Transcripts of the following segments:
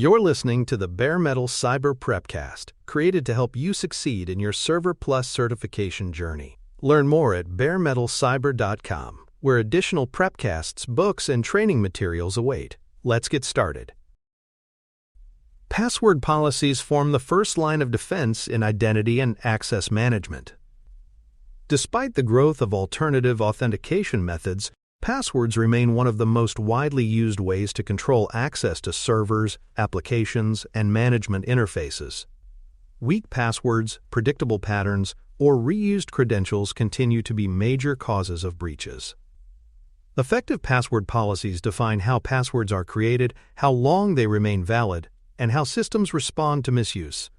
You're listening to the Bare Metal Cyber Prepcast, created to help you succeed in your Server Plus certification journey. Learn more at baremetalcyber.com, where additional prepcasts, books, and training materials await. Let's get started. Password policies form the first line of defense in identity and access management. Despite the growth of alternative authentication methods, passwords remain one of the most widely used ways to control access to servers, applications, and management interfaces. Weak passwords, predictable patterns, or reused credentials continue to be major causes of breaches. Effective password policies define how passwords are created, how long they remain valid, and how systems respond to misuse.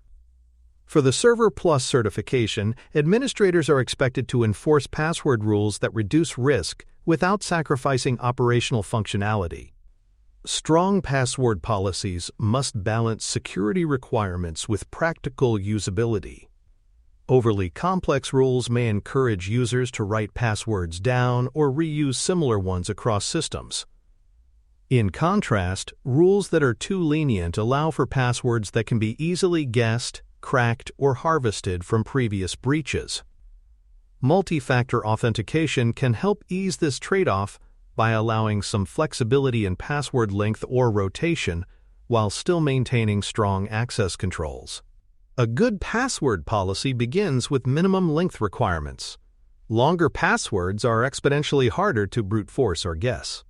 For the Server Plus certification, administrators are expected to enforce password rules that reduce risk without sacrificing operational functionality. Strong password policies must balance security requirements with practical usability. Overly complex rules may encourage users to write passwords down or reuse similar ones across systems. In contrast, rules that are too lenient allow for passwords that can be easily guessed, cracked, or harvested from previous breaches. Multi-factor authentication can help ease this trade-off by allowing some flexibility in password length or rotation while still maintaining strong access controls. A good password policy begins with minimum length requirements. Longer passwords are exponentially harder to brute force or guess.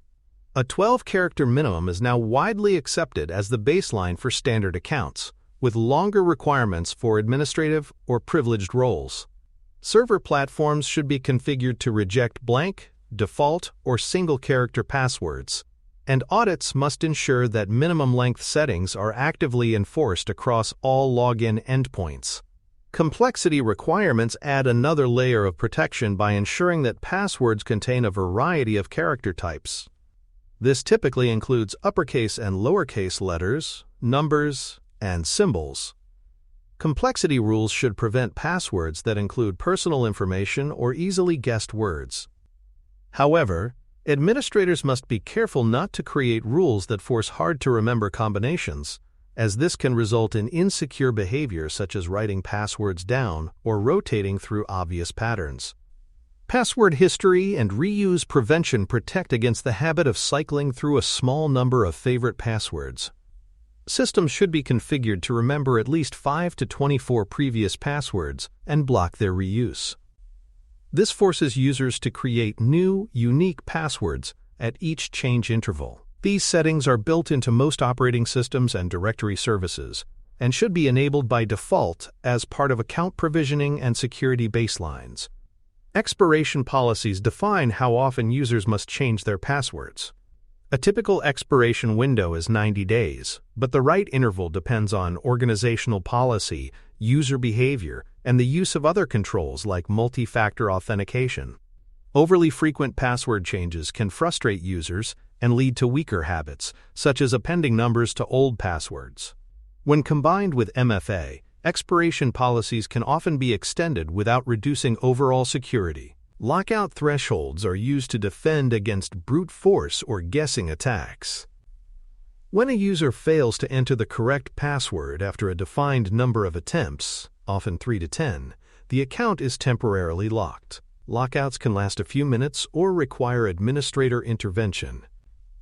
A 12-character minimum is now widely accepted as the baseline for standard accounts, with longer requirements for administrative or privileged roles. Server platforms should be configured to reject blank, default, or single-character passwords, and audits must ensure that minimum-length settings are actively enforced across all login endpoints. Complexity requirements add another layer of protection by ensuring that passwords contain a variety of character types. This typically includes uppercase and lowercase letters, numbers, and symbols. Complexity rules should prevent passwords that include personal information or easily guessed words. However, administrators must be careful not to create rules that force hard-to-remember combinations, as this can result in insecure behavior such as writing passwords down or rotating through obvious patterns. Password history and reuse prevention protect against the habit of cycling through a small number of favorite passwords. Systems should be configured to remember at least 5 to 24 previous passwords and block their reuse. This forces users to create new, unique passwords at each change interval. These settings are built into most operating systems and directory services, and should be enabled by default as part of account provisioning and security baselines. Expiration policies define how often users must change their passwords. A typical expiration window is 90 days, but the right interval depends on organizational policy, user behavior, and the use of other controls like multi-factor authentication. Overly frequent password changes can frustrate users and lead to weaker habits, such as appending numbers to old passwords. When combined with MFA, expiration policies can often be extended without reducing overall security. Lockout thresholds are used to defend against brute force or guessing attacks. When a user fails to enter the correct password after a defined number of attempts, often 3 to 10, the account is temporarily locked. Lockouts can last a few minutes or require administrator intervention.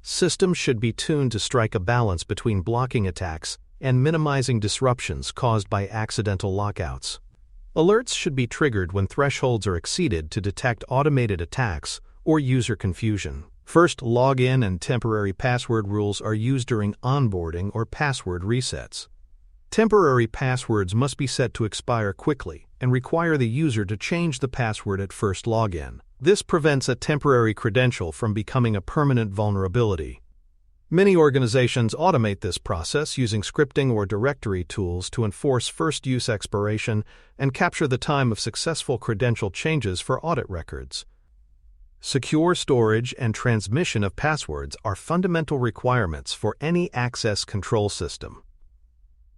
Systems should be tuned to strike a balance between blocking attacks and minimizing disruptions caused by accidental lockouts. Alerts should be triggered when thresholds are exceeded to detect automated attacks or user confusion. First login and temporary password rules are used during onboarding or password resets. Temporary passwords must be set to expire quickly and require the user to change the password at first login. This prevents a temporary credential from becoming a permanent vulnerability. Many organizations automate this process using scripting or directory tools to enforce first-use expiration and capture the time of successful credential changes for audit records. Secure storage and transmission of passwords are fundamental requirements for any access control system.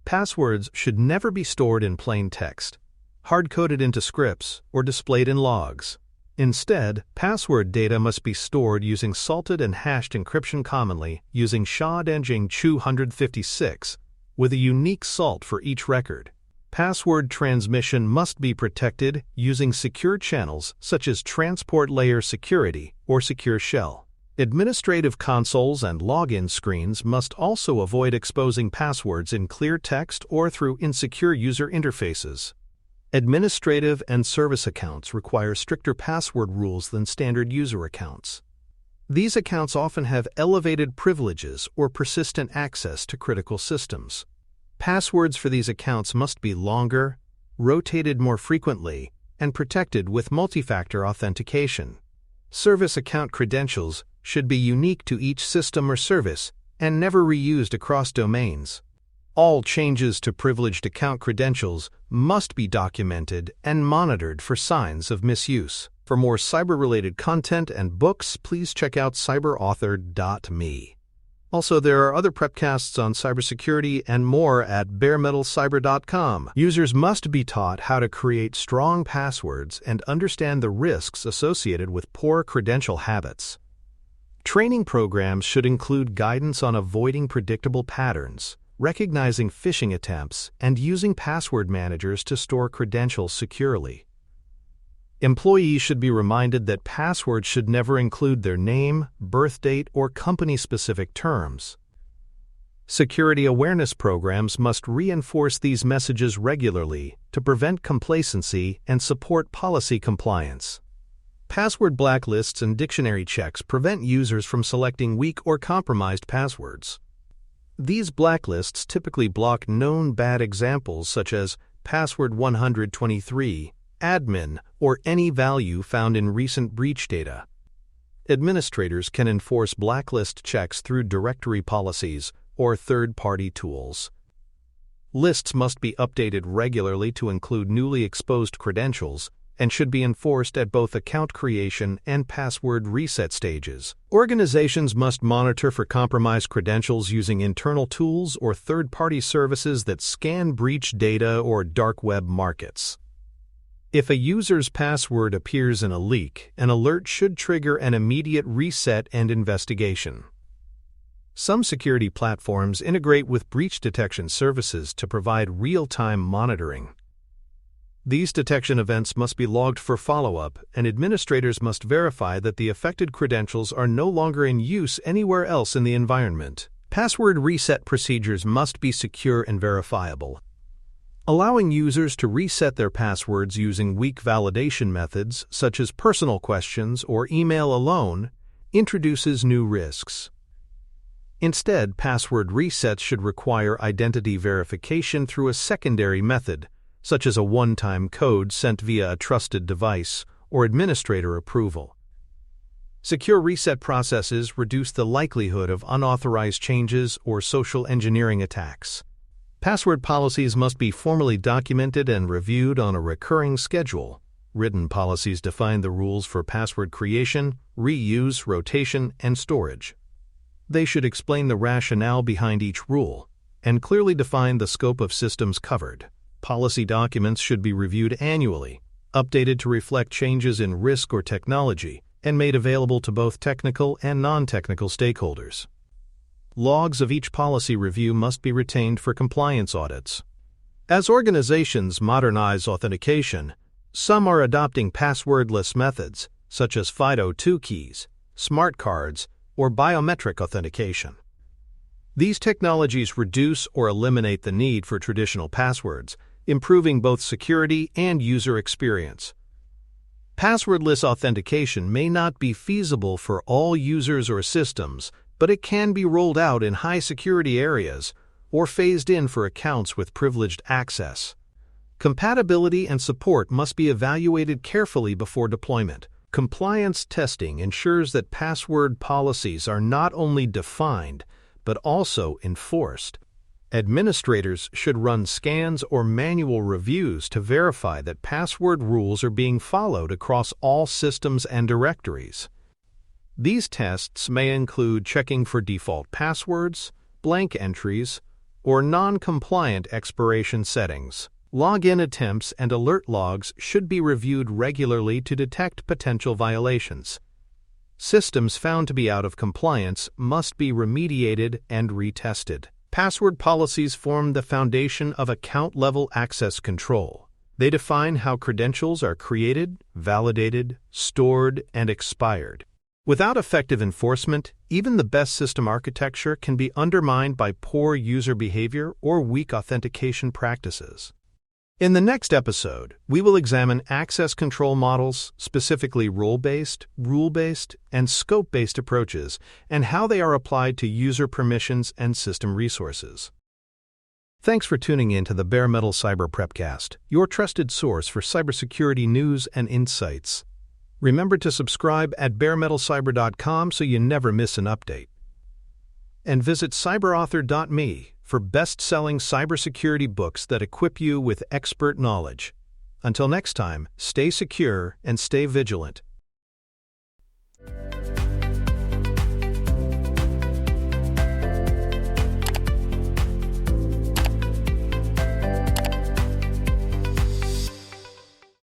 Passwords should never be stored in plain text, hard-coded into scripts, or displayed in logs. Instead, password data must be stored using salted and hashed encryption, commonly using SHA-256 with a unique salt for each record. Password transmission must be protected using secure channels such as transport layer security or secure shell. Administrative consoles and login screens must also avoid exposing passwords in clear text or through insecure user interfaces. Administrative and service accounts require stricter password rules than standard user accounts. These accounts often have elevated privileges or persistent access to critical systems. Passwords for these accounts must be longer, rotated more frequently, and protected with multi-factor authentication. Service account credentials should be unique to each system or service and never reused across domains. All changes to privileged account credentials must be documented and monitored for signs of misuse. For more cyber-related content and books, please check out cyberauthor.me. Also, there are other prepcasts on cybersecurity and more at baremetalcyber.com. Users must be taught how to create strong passwords and understand the risks associated with poor credential habits. Training programs should include guidance on avoiding predictable patterns, recognizing phishing attempts, and using password managers to store credentials securely. Employees should be reminded that passwords should never include their name, birth date, or company-specific terms. Security awareness programs must reinforce these messages regularly to prevent complacency and support policy compliance. Password blacklists and dictionary checks prevent users from selecting weak or compromised passwords. These blacklists typically block known bad examples such as password 123, admin, or any value found in recent breach data. Administrators can enforce blacklist checks through directory policies or third-party tools. Lists must be updated regularly to include newly exposed credentials and should be enforced at both account creation and password reset stages. Organizations must monitor for compromised credentials using internal tools or third-party services that scan breach data or dark web markets. If a user's password appears in a leak, an alert should trigger an immediate reset and investigation. Some security platforms integrate with breach detection services to provide real-time monitoring. These detection events must be logged for follow-up, and administrators must verify that the affected credentials are no longer in use anywhere else in the environment. Password reset procedures must be secure and verifiable. Allowing users to reset their passwords using weak validation methods, such as personal questions or email alone, introduces new risks. Instead, password resets should require identity verification through a secondary method, such as a one-time code sent via a trusted device or administrator approval. Secure reset processes reduce the likelihood of unauthorized changes or social engineering attacks. Password policies must be formally documented and reviewed on a recurring schedule. Written policies define the rules for password creation, reuse, rotation, and storage. They should explain the rationale behind each rule and clearly define the scope of systems covered. Policy documents should be reviewed annually, updated to reflect changes in risk or technology, and made available to both technical and non-technical stakeholders. Logs of each policy review must be retained for compliance audits. As organizations modernize authentication, some are adopting passwordless methods, such as FIDO2 keys, smart cards, or biometric authentication. These technologies reduce or eliminate the need for traditional passwords, improving both security and user experience. Passwordless authentication may not be feasible for all users or systems, but it can be rolled out in high-security areas or phased in for accounts with privileged access. Compatibility and support must be evaluated carefully before deployment. Compliance testing ensures that password policies are not only defined, but also enforced. Administrators should run scans or manual reviews to verify that password rules are being followed across all systems and directories. These tests may include checking for default passwords, blank entries, or non-compliant expiration settings. Login attempts and alert logs should be reviewed regularly to detect potential violations. Systems found to be out of compliance must be remediated and retested. Password policies form the foundation of account-level access control. They define how credentials are created, validated, stored, and expired. Without effective enforcement, even the best system architecture can be undermined by poor user behavior or weak authentication practices. In the next episode, we will examine access control models, specifically role-based, rule-based, and scope-based approaches, and how they are applied to user permissions and system resources. Thanks for tuning in to the Bare Metal Cyber Prepcast, your trusted source for cybersecurity news and insights. Remember to subscribe at baremetalcyber.com so you never miss an update. And visit cyberauthor.me for best-selling cybersecurity books that equip you with expert knowledge. Until next time, stay secure and stay vigilant.